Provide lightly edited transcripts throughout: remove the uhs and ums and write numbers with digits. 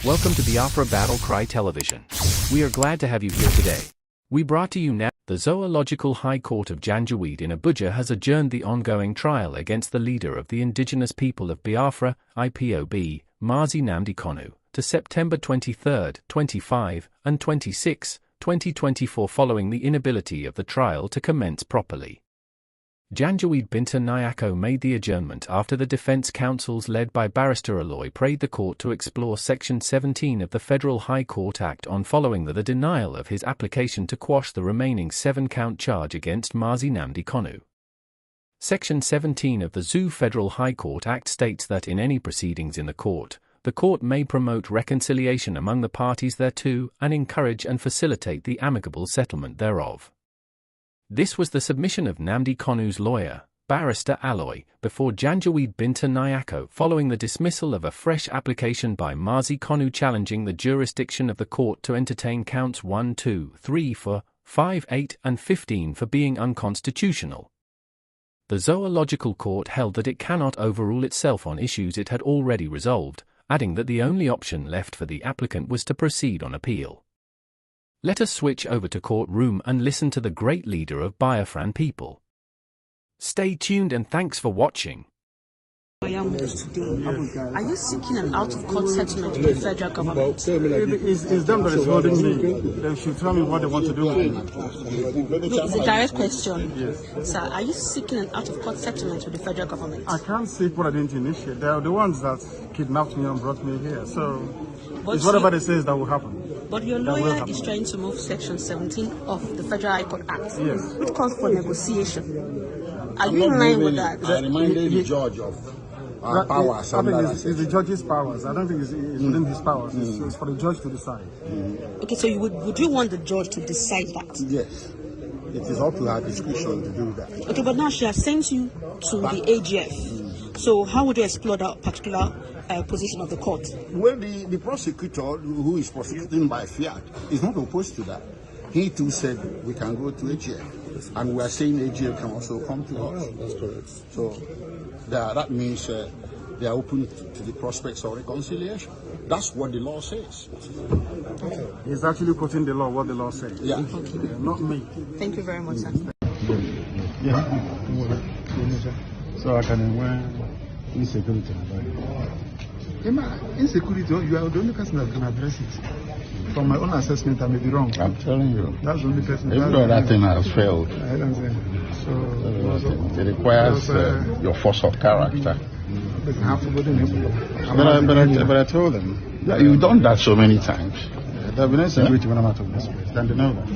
Welcome to Biafra Battle Cry Television. We are glad to have you here today. We brought to you now. The Zoological High Court of Janjaweed in Abuja has adjourned the ongoing trial against the leader of the indigenous people of Biafra, IPOB, Mazi Nnamdi Kanu, to September 23, 25, and 26, 2024 following the inability of the trial to commence properly. Janjaweed Binta Nyako made the adjournment after the defense counsels led by Barrister Aloy prayed the court to explore Section 17 of the Federal High Court Act on following the denial of his application to quash the remaining 7-count charge against Mazi Nnamdi Kanu. Section 17 of the ZU Federal High Court Act states that in any proceedings in the court may promote reconciliation among the parties thereto and encourage and facilitate the amicable settlement thereof. This was the submission of Nnamdi Kanu's lawyer, Barrister Aloy, before Janjaweed Binta Nyako following the dismissal of a fresh application by Mazi Kanu challenging the jurisdiction of the court to entertain counts 1, 2, 3, 4, 5, 8, and 15 for being unconstitutional. The Zoological Court held that it cannot overrule itself on issues it had already resolved, adding that the only option left for the applicant was to proceed on appeal. Let us switch over to courtroom and listen to the great leader of Biafran people. Stay tuned and thanks for watching. Are you seeking an out-of-court settlement with the federal government? It's them that is holding me. They should tell me what they want to do. No, it's a direct question. Yes. Sir, are you seeking an out-of-court settlement with the federal government? I can't seek what I didn't initiate. They are the ones that kidnapped me and brought me here. So it's whatever they say that will happen. But your lawyer is trying to move Section 17 of the Federal High Court Act, yes, which calls for negotiation. Are you in line with that? I reminded the judge of our powers. I think it's the judge's powers. I don't think it's within his powers. It's for the judge to decide. Okay, so would you want the judge to decide that? Yes. It is up to her discretion to do that. Okay, but now she has sent you to the AGF. So how would you explore that particular position of the court? Well, the prosecutor, who is prosecuting by fiat, is not opposed to that. He too said we can go to AGF, and we are saying AGF can also come to us. That's correct. So that means they are open to the prospects of reconciliation. That's what the law says. Okay. He's actually quoting the law, what the law says. Yeah. Okay. Not me. Thank you very much, sir. Yeah. So I can wear insecurity. Insecurity, you are the only person that can address it. From my own assessment, I may be wrong. I'm telling you. That's the only person. Even though that thing has failed, I don't say. So it requires your force of character. But I have to go to But I told them, you've done that so many times. There will be no insecurity when I'm out of this place. Then they know that.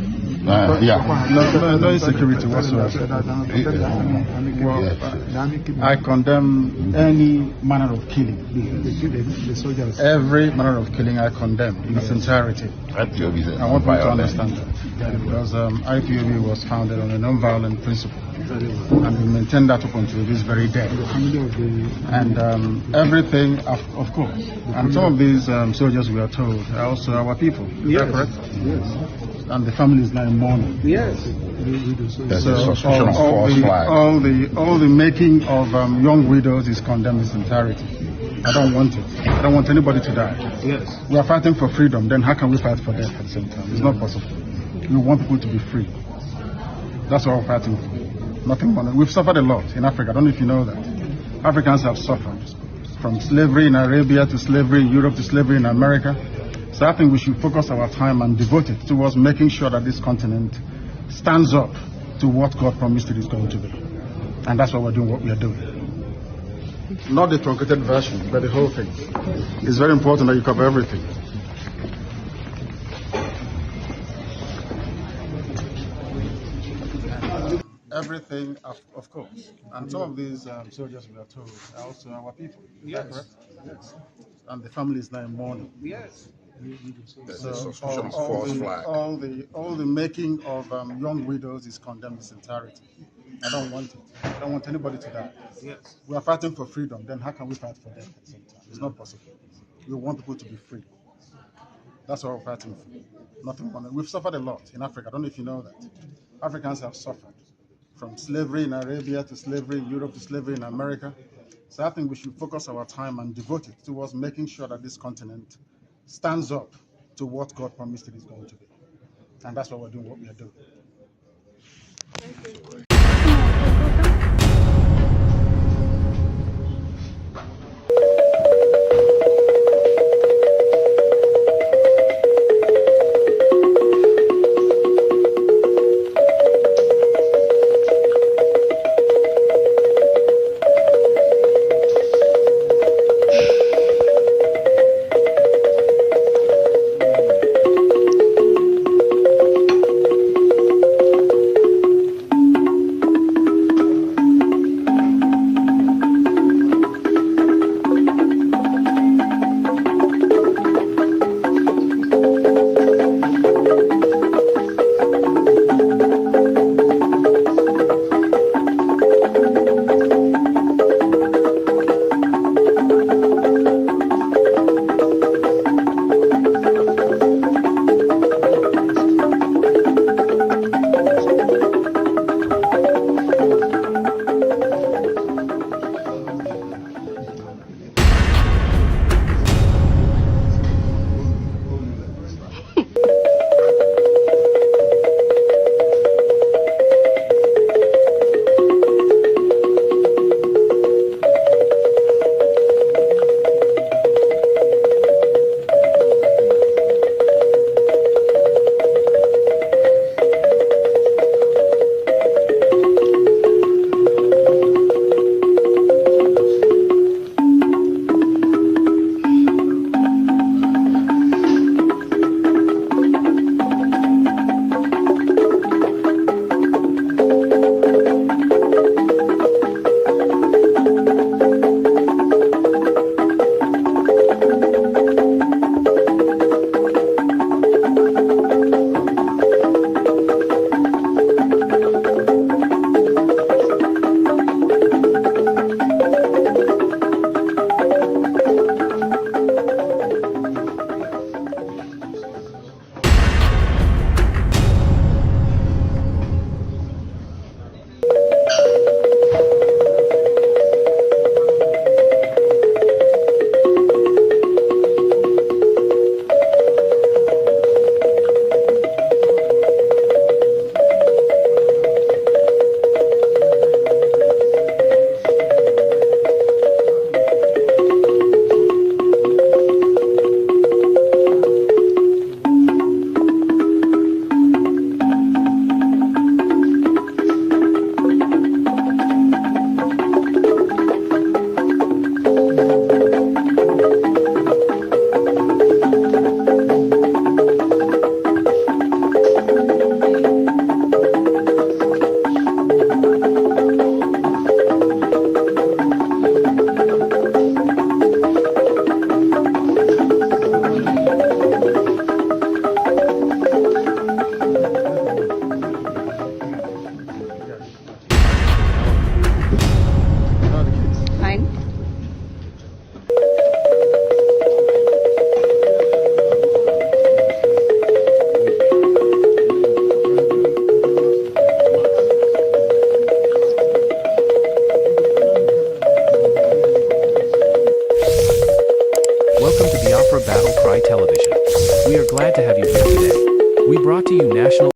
No insecurity whatsoever. I condemn any manner of killing. The soldiers. Every manner of killing I condemn in its entirety. I want you to understand that. Because IPOB was founded on a non-violent principle. And we maintain that up until this very day. And everything, of course. And some of these soldiers, we are told, are also our people. Is that correct? Yes. And the family is now in mourning. Yes. So all the making of young widows is condemned in its entirety. I don't want it. I don't want anybody to die. Yes. We are fighting for freedom. Then how can we fight for death at the same time? It's not possible. We want people to be free. That's what we're fighting for. Nothing more. We've suffered a lot in Africa. I don't know if you know that. Africans have suffered from slavery in Arabia to slavery in Europe to slavery in America. So I think we should focus our time and devote it towards making sure that this continent stands up to what God promised it is going to be. And that's what we're doing, what we are doing. Not the truncated version, but the whole thing. It's very important that you cover everything. Everything, of course. And some of these soldiers, we are told, are also our people. Is that correct? Yes. And the family is now in mourning. Yes. So all the making of young widows is condemned in its entirety. I don't want it. I don't want anybody to die. Yes. We are fighting for freedom. Then how can we fight for death at the same time? It's not possible. We want people to be free. That's what we're fighting for. Nothing more. We've suffered a lot in Africa. I don't know if you know that. Africans have suffered from slavery in Arabia to slavery in Europe to slavery in America. So I think we should focus our time and devote it towards making sure that this continent stands up to what God promised it is going to be. And that's why we're doing what we are doing. Thank you.